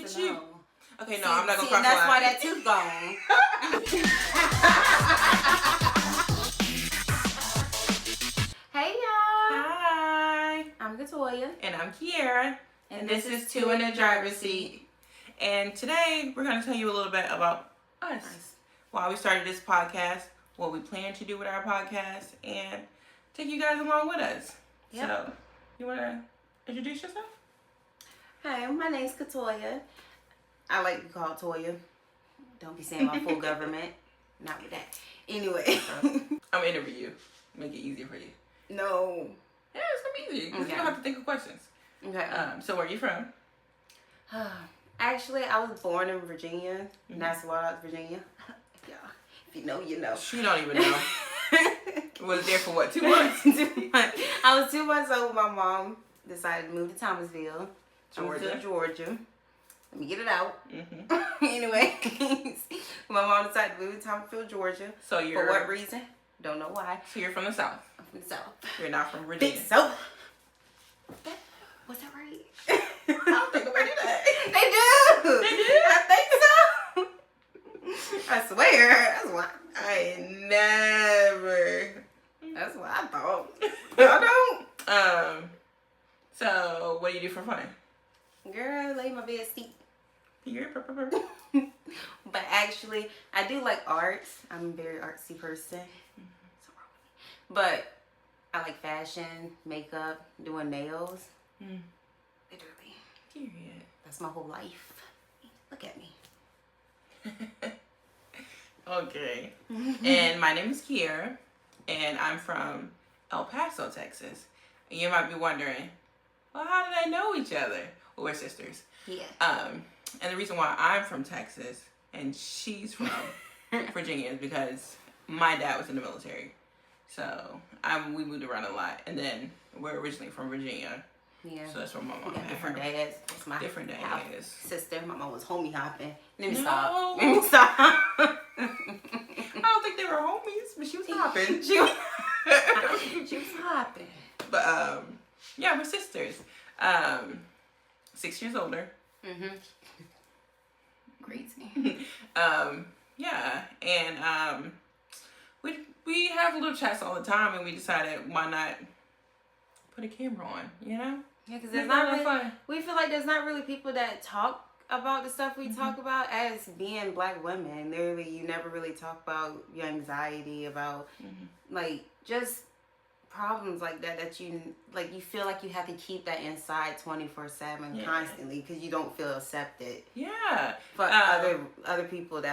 at you. Know. Okay, no, I'm not gonna cross the line. That's why that tooth gone. Hey y'all. Hi. I'm Toiya. And I'm Kiara. And this is Two in the Driver's Seat. And today we're gonna tell you a little bit about us. Why we started this podcast, what we plan to do with our podcast, and take you guys along with us. Yep. So, you wanna introduce yourself? Hi, my name's Toiya. I like to be called Toiya. Don't be saying my full government. Not with that. Anyway. I'm gonna interview you. Make it easier for you. No. Yeah, it's gonna be easy. Because you don't have to think of questions. Okay. So where are you from? Actually, I was born in Virginia. Mm-hmm. Nassau, Virginia. Yeah. If you know, you know. She don't even know. Was there for what, 2 months? 2 months. I was 2 months old. My mom decided to move to Thomasville, Georgia. Let me get it out. Mm-hmm. Anyway, my mom decided to move to Thomasville, Georgia. So you're... For what reason? Don't know why. So you're from the South? I'm from the South. You're not from Virginia? Think so. Was that right? I don't think nobody did that. They do. They do? I think so. I swear. That's why. I never. That's what I thought. Y'all don't? So what do you do for fun? Girl, lay my bed steep. Here, But actually, I do like arts. I'm a very artsy person. But I like fashion, makeup, doing nails. Literally. Period. That's my whole life. Look at me. Okay. And my name is Kiara, and I'm from El Paso, Texas. And you might be wondering, well, how did they know each other? Well, we're sisters. Yeah. And the reason why I'm from Texas and she's from Virginia is because my dad was in the military. So we moved around a lot. And then we're originally from Virginia. Yeah. So that's where my mom had different her. dads. That's my different dads. Sister. My mom was homie hopping. Let me No. stop. Let me stop. I don't think they were homies, but she was hopping. She was hopping. But yeah, we're sisters. 6 years older. Mm-hmm. Crazy. Yeah, and we have little chats all the time, and we decided why not put a camera on, you know? Yeah, because there's not really fun. We feel like there's not really people that talk about the stuff we talk about as being black women. Literally, you never really talk about your anxiety, about like just problems like that you like. You feel like you have to keep that inside 24/7 constantly because you don't feel accepted. Yeah. But other people,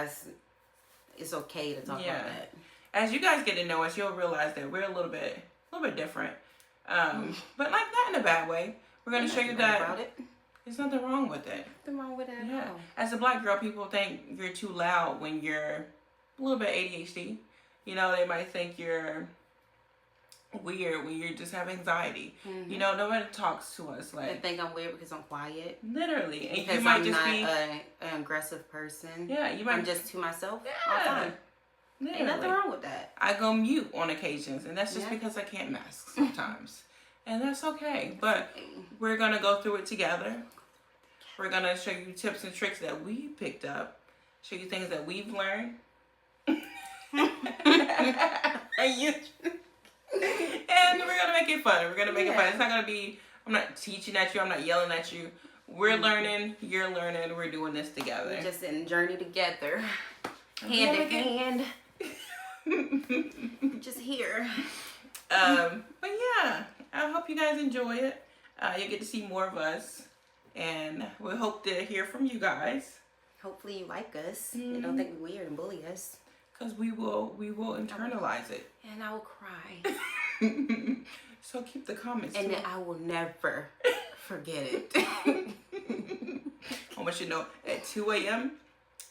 it's okay to talk about that. As you guys get to know us, you'll realize that we're a little bit different. But like not in a bad way. We're gonna show you that there's nothing wrong with it. Nothing wrong with it at all. As a black girl, people think you're too loud when you're a little bit ADHD. You know, they might think you're weird when you just have anxiety. You know, nobody talks to us like. They think I'm weird because I'm quiet. Literally, and because you might I'm just not be an aggressive person. Yeah, you might. I'm just to myself all the time. Literally. Ain't nothing wrong with that. I go mute on occasions, and that's just because I can't mask sometimes. And that's okay. But we're going to go through it together. We're going to show you tips and tricks that we picked up. Show you things that we've learned. And we're going to make it fun. We're going to make it fun. It's not going to be, I'm not teaching at you. I'm not yelling at you. We're learning. You're learning. We're doing this together. We're just in a journey together. Hand in hand. Just here. But yeah, I hope you guys enjoy it. You'll get to see more of us, and we hope to hear from you guys. Hopefully you like us and don't think we're weird and bully us. Cause we will internalize it. And I will cry. So keep the comments. And then I will never forget it. I want you to know at 2 a.m.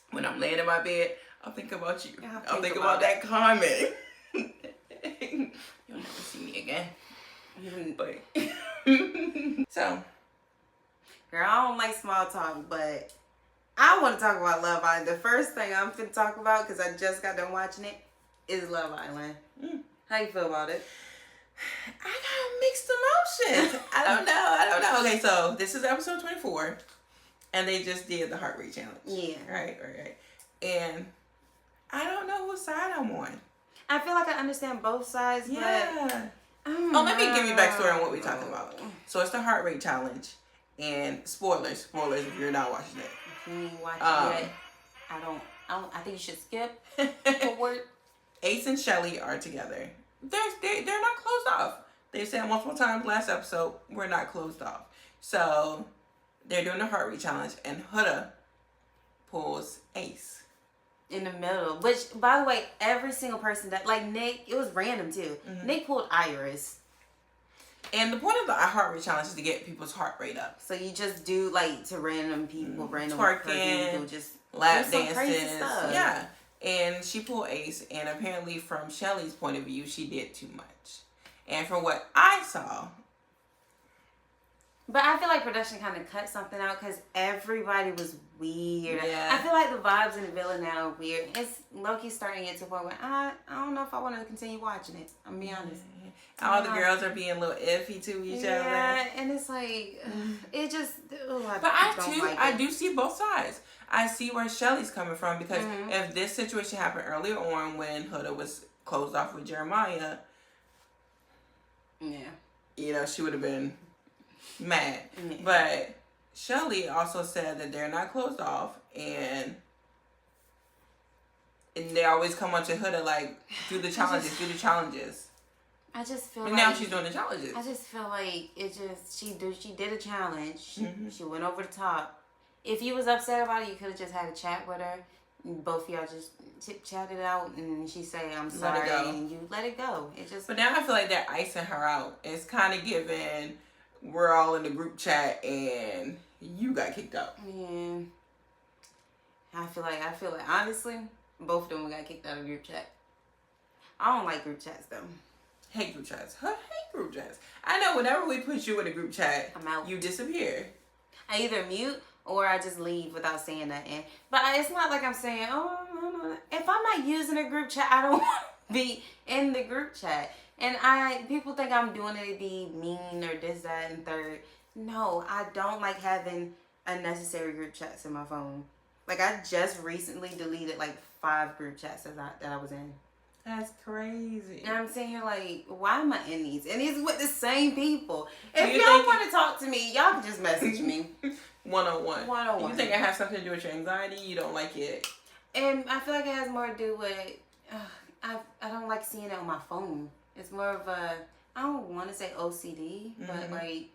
when I'm laying in my bed, I'll think about you. I'll think about that comment. You'll never see me again. But so, girl, I don't like small talk, but I want to talk about Love Island. The first thing I'm finna talk about, because I just got done watching it, is Love Island. How you feel about it? I got mixed emotions. I don't know. Okay, so this is episode 24. And they just did the heart rate challenge. Yeah. Right. And I don't know whose side I'm on. I feel like I understand both sides, yeah. But let me give you backstory on what we're talking about. So it's the heart rate challenge, and spoilers if you're not watching it. If you ain't watching it, I think you should skip forward. Ace and Shelly are together. They're not closed off. They said multiple times last episode, we're not closed off. So they're doing the heart rate challenge, and Huda pulls Ace. In the middle. Which, by the way, every single person that, like Nick, it was random too. Mm-hmm. Nick pulled Iris. And the point of the heart rate challenge is to get people's heart rate up. So you just do, like, to random people, random twerking, people, just lap dances. Crazy stuff. Yeah. And she pulled Ace, and apparently from Shelly's point of view, she did too much. And from what I saw... But I feel like production kind of cut something out because everybody was weird. Yeah. I feel like the vibes in the villa now are weird. It's low-key starting to get to a point where I don't know if I want to continue watching it. I'm going to be honest. All the girls are being a little iffy to each other. Yeah, and it's like, it just... I do see both sides. I see where Shelly's coming from because if this situation happened earlier on when Huda was closed off with Jeremiah, she would have been mad. Yeah. But Shelly also said that they're not closed off and they always come on to Huda like, do the challenges. I just feel and now she's doing the challenges. I just feel like she did a challenge. She went over the top. If you was upset about it, you could have just had a chat with her. Both of y'all just chatted out, and she say, "I'm sorry," and you let it go. But now I feel like they're icing her out. It's kind of given. We're all in the group chat, and you got kicked out. Yeah. I feel like honestly, both of them got kicked out of group chat. I don't like group chats though. Hate group chats. Hate group chats. I know whenever we put you in a group chat, I'm out. You disappear. I either mute or I just leave without saying nothing. But it's not like I'm saying, no. If I'm not using a group chat, I don't want to be in the group chat. And people think I'm doing it to be mean or this, that, and third. No, I don't like having unnecessary group chats in my phone. Like, I just recently deleted like 5 group chats that I was in. That's crazy. And I'm sitting here like, why am I in these? And these with the same people. If y'all want to talk to me, y'all can just message me. One-on-one. One-on-one. You think it has something to do with your anxiety? You don't like it? And I feel like it has more to do with, I don't like seeing it on my phone. It's more of a, I don't want to say OCD, but like,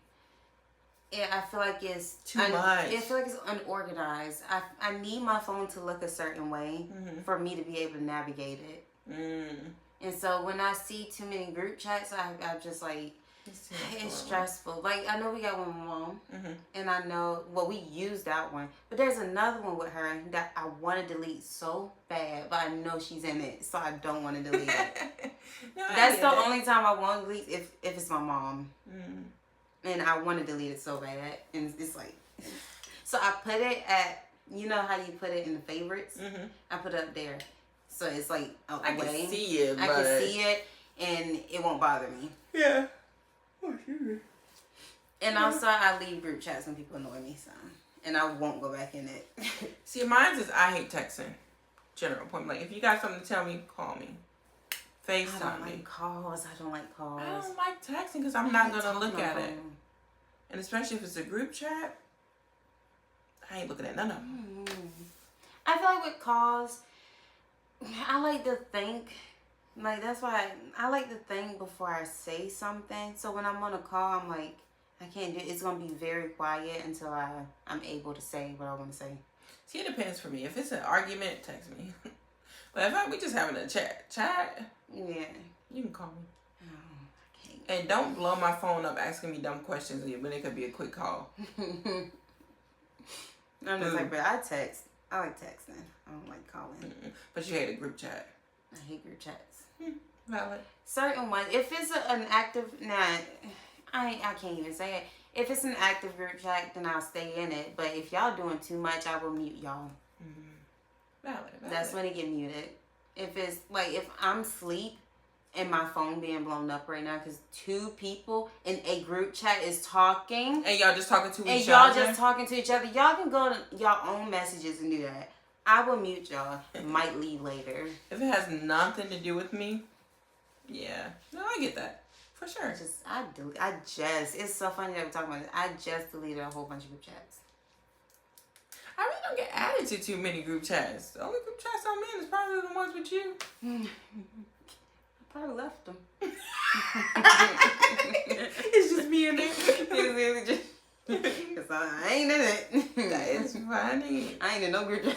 I feel like it's too much. I feel like it's unorganized. I need my phone to look a certain way for me to be able to navigate it. And so when I see too many group chats, I'm just like, it's stressful. Like, I know we got one with Mom, and I know, we used that one, but there's another one with her that I want to delete so bad, but I know she's in it, so I don't want to delete it. No, that's the only time I want to delete if it's my mom. And I want to delete it so bad, and it's like, so I put it at, you know how you put it in the favorites? I put it up there. So it's like out the way. I can see it, I can see it, and it won't bother me. Yeah. Oh, sure. And also, I leave group chats when people annoy me, so. And I won't go back in it. See, mine is I hate texting. General point. Like, if you got something to tell me, call me. FaceTime I don't me. like calls. I don't like calls. I don't like texting because I'm not going to look at it. And especially if it's a group chat, I ain't looking at none of them. I feel like with calls, I like to think. Like, that's why I like to think before I say something. So when I'm on a call, I'm like, I can't do it. It's going to be very quiet until I'm able to say what I want to say. See, it depends for me. If it's an argument, text me. But if we just having a chat, yeah, you can call me. Oh, I can't. And don't blow my phone up asking me dumb questions, but it could be a quick call. I'm the type, but I text. I like texting. I don't like calling. But you hate a group chat. I hate group chats. Valid. Certain ones. If it's an active, I can't even say it. If it's an active group chat, then I'll stay in it. But if y'all doing too much, I will mute y'all. Valid. That's when it get muted. If it's like, if I'm asleep and my phone being blown up right now because 2 people in a group chat is talking. And y'all just talking to each other? And y'all just talking to each other. Y'all can go to y'all own messages and do that. I will mute y'all. Might leave later. If it has nothing to do with me, yeah. No, I get that. For sure. It's so funny that we're talking about this. I just deleted a whole bunch of group chats. I really don't get added to too many group chats. The only group chats I'm in is probably the ones with you. I probably left them. It's just me in there. Because I ain't in it. That is funny. I ain't in no group chat.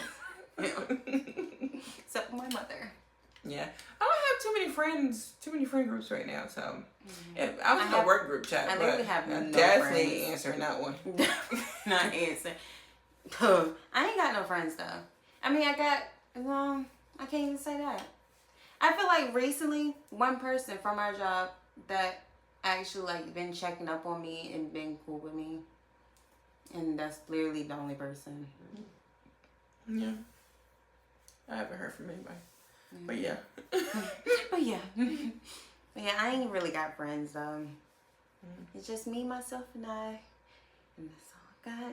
Except for my mother. Yeah. I don't have too many friend groups right now, so if I was in a work group chat, I but literally have no definitely friends. answering that one. Not answering. I ain't got no friends though. I mean, I can't even say that. I feel like recently, one person from our job that actually like been checking up on me and been cool with me, and that's literally the only person. Yeah, I haven't heard from anybody, but yeah. But yeah, I ain't really got friends though. It's just me, myself, and I, and that's all I got.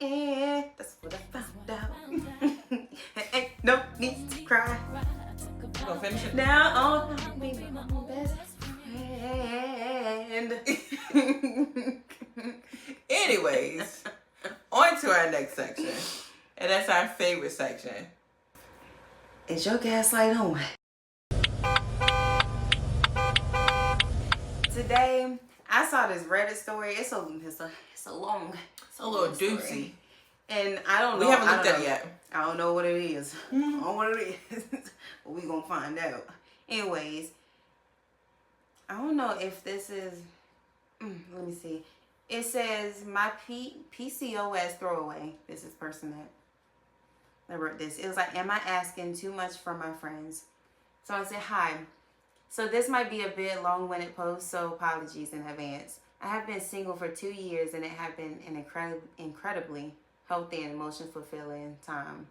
And that's what I found out. Ain't no need to cry. You gonna finish it? Now on me, my best friend. Anyways, on to our next section, and that's our favorite section. Is your gaslight on? Today, I saw this Reddit story. It's a long, A little story. doozy. And I don't know. We haven't looked at it yet. I don't know what it is. I don't know what it is. But we gonna find out. Anyways, I don't know if this is. Let me see. It says my PCOS throwaway. This is person that wrote this. It was like, am I asking too much from my friends? So I said, hi. So this might be a bit long-winded post, so apologies in advance. I have been single for 2 years, and it has been an incredibly healthy and emotionally fulfilling time.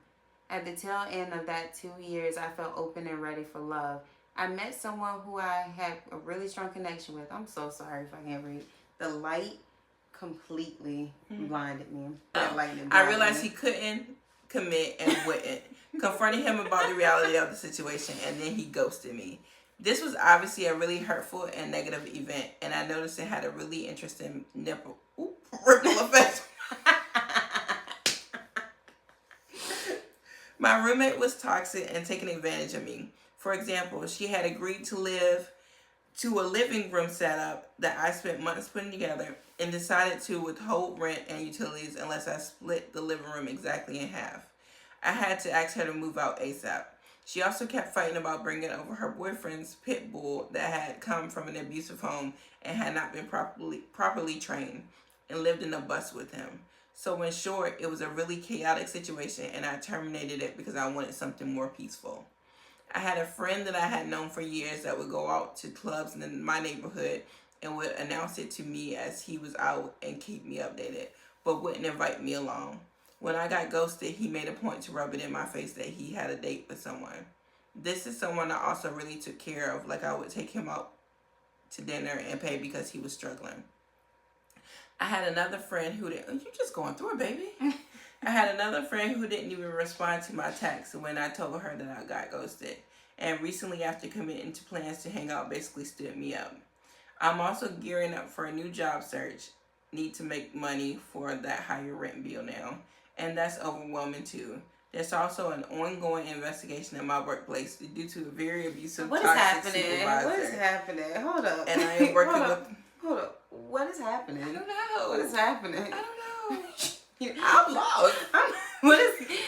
At the tail end of that 2 years, I felt open and ready for love. I met someone who I had a really strong connection with. I'm so sorry if I can't read. The light completely blinded me. I realized he couldn't commit and wouldn't. Confronted him about the reality of the situation, and then he ghosted me. This was obviously a really hurtful and negative event, and I noticed it had a really interesting ripple effect. My roommate was toxic and taking advantage of me. For example, she had agreed to live to a living room setup that I spent months putting together and decided to withhold rent and utilities unless I split the living room exactly in half. I had to ask her to move out ASAP. She also kept fighting about bringing over her boyfriend's pit bull that had come from an abusive home and had not been properly trained and lived in a bus with him. So in short, it was a really chaotic situation, and I terminated it because I wanted something more peaceful. I had a friend that I had known for years that would go out to clubs in my neighborhood and would announce it to me as he was out and keep me updated, but wouldn't invite me along. When I got ghosted, he made a point to rub it in my face that he had a date with someone. This is someone I also really took care of, like I would take him out to dinner and pay because he was struggling. I had another friend who didn't, you're just going through it, baby. I had another friend who didn't even respond to my text when I told her that I got ghosted. And recently, after committing to plans to hang out, basically stood me up. I'm also gearing up for a new job search. Need to make money for that higher rent bill now. And that's overwhelming too. There's also an ongoing investigation in my workplace due to a very abusive, toxic supervisor. What is happening? Hold up. And I am working with... Hold up. What is happening? I don't know. What is happening? I don't know. I'm lost.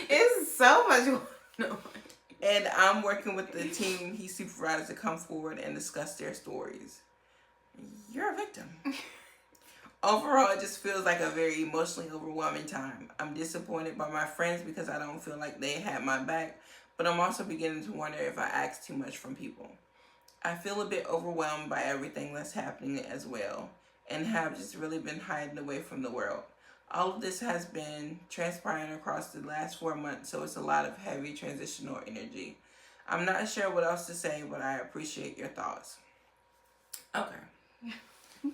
It's so much going on. And I'm working with the team he supervised to come forward and discuss their stories. You're a victim. Overall, it just feels like a very emotionally overwhelming time. I'm disappointed by my friends because I don't feel like they had my back, but I'm also beginning to wonder if I ask too much from people. I feel a bit overwhelmed by everything that's happening as well, and have just really been hiding away from the world. All of this has been transpiring across the last 4 months, so it's a lot of heavy transitional energy. I'm not sure what else to say, but I appreciate your thoughts. Okay.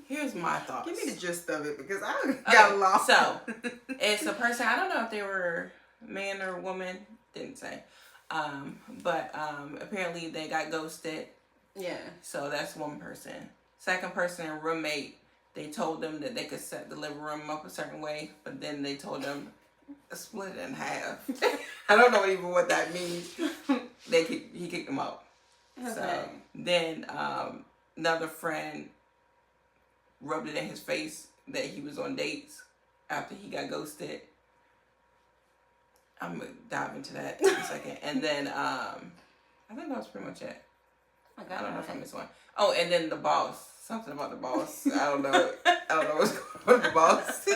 Here's my thoughts. Give me the gist of it because I got lost. So, it's a person, I don't know if they were man or woman, didn't say. But apparently they got ghosted. Yeah. So that's one person. Second person, roommate, they told them that they could set the living room up a certain way, but then they told them split it in half. I don't know even what that means. He kicked them out. Okay. So then another friend rubbed it in his face that he was on dates after he got ghosted. I'm gonna dive into that in a second. And then I think that was pretty much it. I don't know if I missed one. Oh, and then the boss. Something about the boss. I don't know. I don't know what's going on with the boss.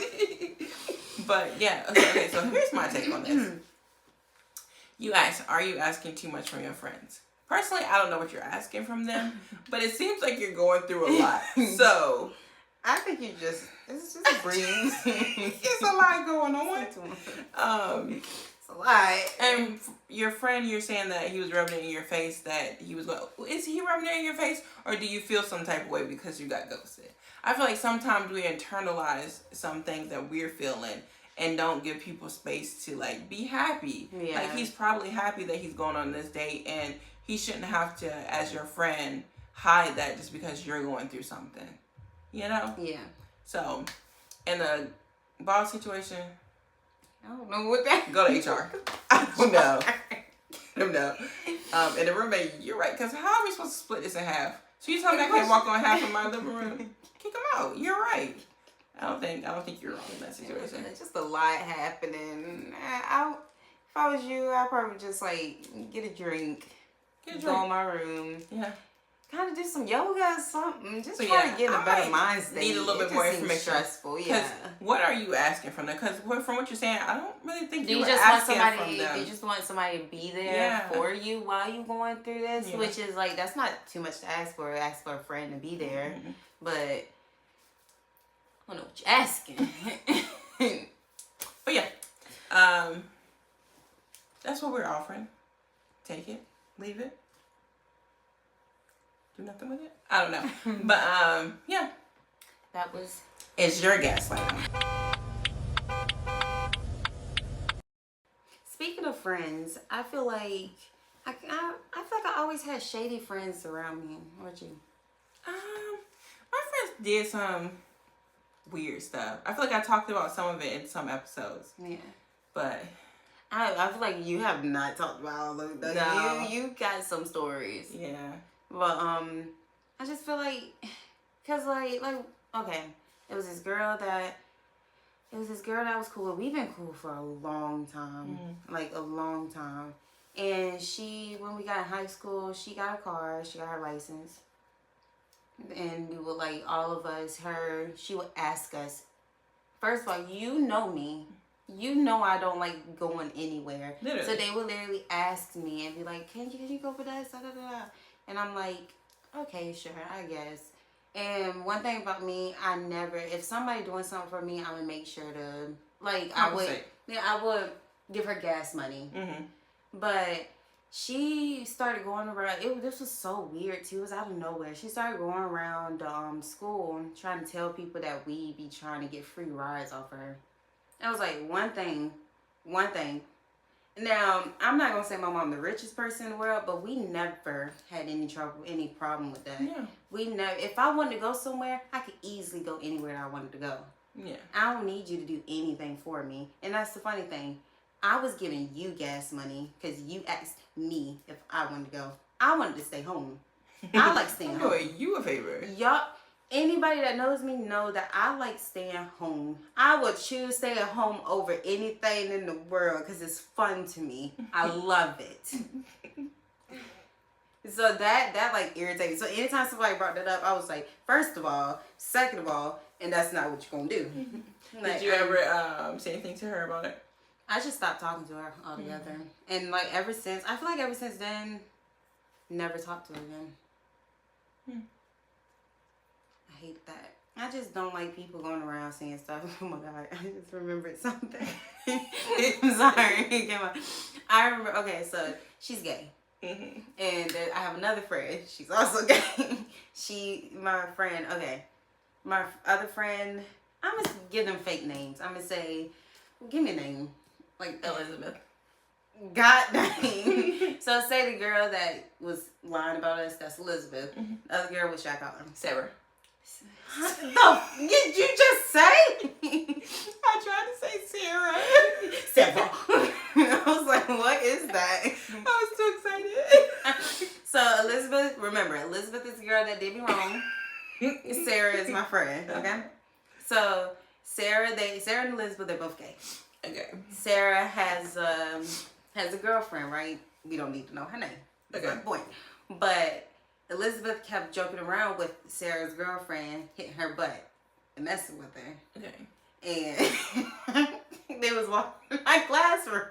But yeah, okay, so here's my take on this. You asked, are you asking too much from your friends? Personally, I don't know what you're asking from them, but it seems like you're going through a lot. So I think it's just a breeze. It's a lot going on. It's a lot. And your friend, you're saying that he was rubbing it in your face, that he was going, is he rubbing it in your face? Or do you feel some type of way because you got ghosted? I feel like sometimes we internalize some things that we're feeling and don't give people space to like be happy. Yeah. Like he's probably happy that he's going on this date, and he shouldn't have to, as your friend, hide that just because you're going through something. You know? Yeah. So, in the boss situation, I don't know what that. Go to HR. I don't know. I don't know. And the roommate, you're right. Because how are we supposed to split this in half? So you tell me I can't walk on half of my living room? Kick him out. You're right. I don't think you're wrong in that situation. It's just a lot happening. If I was you, I'd probably just like get a drink. Go in my room. Yeah. Kind of do some yoga or something. Just try to get in a better mind state. Need a little bit more information. Stressful, yeah. What are you asking from them? Because from what you're saying, I don't really think you were asking from them. You just want somebody to be there for you while you're going through this, which is like, that's not too much to ask for. Ask for a friend to be there. Mm-hmm. But I don't know what you're asking. But yeah, that's what we're offering. Take it, leave it. Do nothing with it? I don't know. But yeah. It's your gaslighting. Speaking of friends, I feel like I always had shady friends around me. What you? My friends did some weird stuff. I feel like I talked about some of it in some episodes. Yeah. But I feel like you have not talked about all of them. No. You got some stories. Yeah. But I just feel like, cause like okay, it was this girl that was cool. We've been cool for a long time, like a long time. And when we got in high school, she got a car, she got her license, and we would like all of us. She would ask us. First of all, you know me. You know I don't like going anywhere. Literally. So they would literally ask me and be like, "Can you go with us?" Da, da, da. And I'm like, okay, sure, I guess. And one thing about me, if somebody doing something for me, I'm gonna make sure to like I would give her gas money. Mm-hmm. But she started going around. This was so weird too. It was out of nowhere. She started going around school trying to tell people that we be trying to get free rides off her. I was like, one thing. Now, I'm not going to say my mom the richest person in the world, but we never had any problem with that. Yeah. If I wanted to go somewhere, I could easily go anywhere I wanted to go. Yeah. I don't need you to do anything for me. And that's the funny thing. I was giving you gas money because you asked me if I wanted to go. I wanted to stay home. I like staying home. Doing you a favor. Yup. Anybody that knows me know that I like staying home. I would choose staying home over anything in the world because it's fun to me. I love it. So that like irritates. So anytime somebody brought that up, I was like, first of all, second of all, and that's not what you're gonna do. Like, did you ever say anything to her about it? I just stopped talking to her altogether. Mm-hmm. And like ever since then, never talked to her again. I hate that. I just don't like people going around saying stuff. Oh my God, I just remembered something. I'm sorry. I remember, okay, so she's gay. And I have another friend. She's also gay. My other friend, I'm going to give them fake names. I'm going to say, give me a name. Like Elizabeth. God name. So say the girl that was lying about us, that's Elizabeth. The other girl, what should I call her? Sarah. No, did you just say? I tried to say Sarah. Sarah. I was like, what is that? I was too excited. So Elizabeth, remember, Elizabeth is the girl that did me wrong. Sarah is my friend, okay? So Sarah and Elizabeth, they're both gay. Okay. Sarah has a girlfriend, right? We don't need to know her name. That's Okay. my point. But Elizabeth kept joking around with Sarah's girlfriend, hitting her butt and messing with her. Okay. And they was walking in my classroom.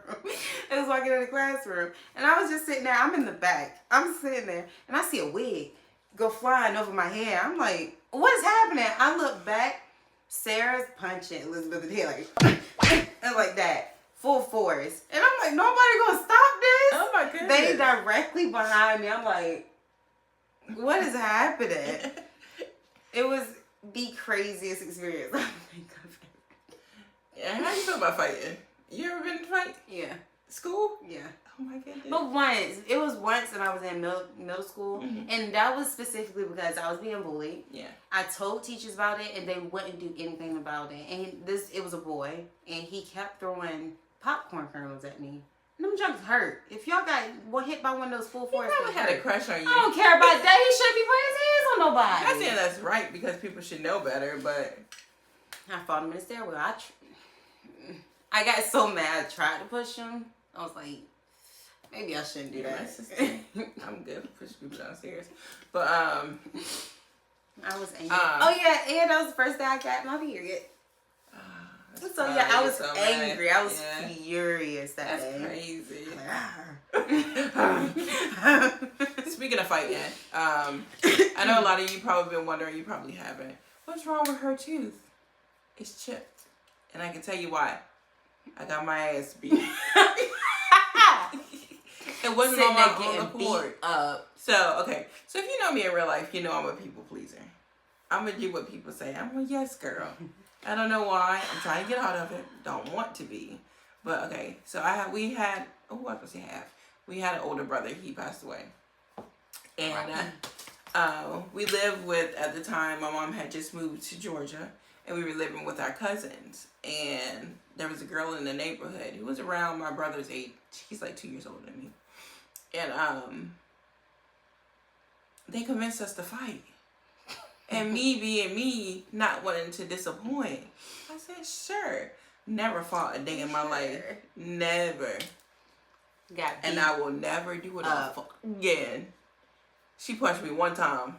They was walking in the classroom. And I was just sitting there. I'm in the back. I'm sitting there. And I see a wig go flying over my head. I'm like, what is happening? I look back. Sarah's punching Elizabeth in the head and like that. Full force. And I'm like, nobody gonna stop this? Oh my goodness. They directly behind me. I'm like, what is happening? It was the craziest experience. Yeah, how you feel about fighting? You ever been in a fight? Yeah. School? Yeah. Oh my goodness. But once. It was once and I was in middle school. And that was specifically because I was being bullied. Yeah. I told teachers about it and they wouldn't do anything about it. And it was a boy. And he kept throwing popcorn kernels at me. And them jokes hurt. If y'all got hit by one of those full force, He probably had a crush on you. I don't care about that. He shouldn't be putting his hands on nobody. I'm not saying that's right because people should know better, but I fought him in the stairwell. I got so mad. I tried to push him. I was like, maybe I shouldn't do that. I'm good for pushing people downstairs. But I was angry. Oh yeah, and that was the first day I got my period. So yeah, I was angry. Mad. I was furious that day. That's crazy. Speaking of fighting, I know a lot of you probably been wondering, you probably haven't. What's wrong with her tooth? It's chipped. And I can tell you why. I got my ass beat. It wasn't on my own accord. So, okay. So if you know me in real life, you know I'm a people pleaser. I'm going to do what people say. I'm a yes girl. I don't know why. I'm trying to get out of it. Don't want to be. But okay. So we had an older brother. He passed away. And we lived with, at the time, my mom had just moved to Georgia. And we were living with our cousins. And there was a girl in the neighborhood who was around my brother's age. He's like 2 years older than me. And they convinced us to fight. And me being me, not wanting to disappoint, I said, sure. Never fought a day in my life. Never. Got beat. And I will never do it again. She punched me one time.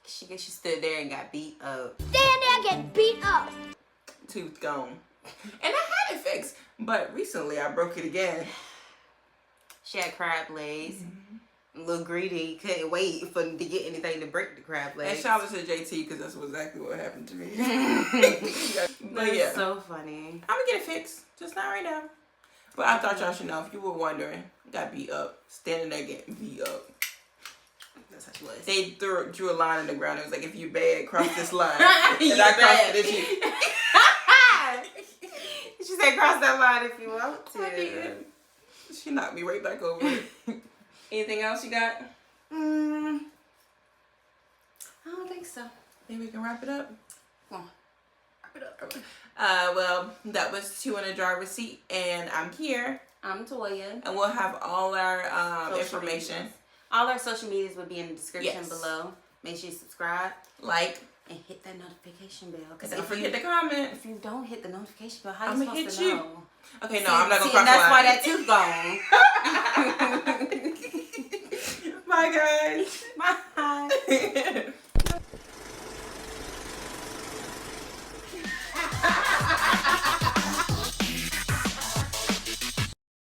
She stood there and got beat up. Stand there and get beat up. Tooth gone. And I had it fixed. But recently I broke it again. She had crab legs. A little greedy, couldn't wait to get anything to break the crab legs. And shout out to JT because that's exactly what happened to me. But That's yeah, so funny. I'm gonna get it fixed, just not right now. But I thought y'all should know if you were wondering. Got beat up, standing there getting beat up. That's how she was. They drew a line in the ground. It was like, if you bad, cross this line. And I crossed it. She said, cross that line if you want to. I did. She knocked me right back over. Anything else you got? I don't think so. Maybe we can wrap it up. Come on. Wrap it up. Well, that was 2 in a driver's seat, and I'm here. I'm Toya. And we'll have all our Social information. medias. All our social medias will be in the description Yes. below. Make sure you subscribe, Like, and hit that notification bell. and don't forget to comment. If you don't hit the notification bell, how I'ma you supposed hit to you. know? Okay, no, I'm not gonna cross and that's the why line. that tooth gone. Bye, guys. Bye.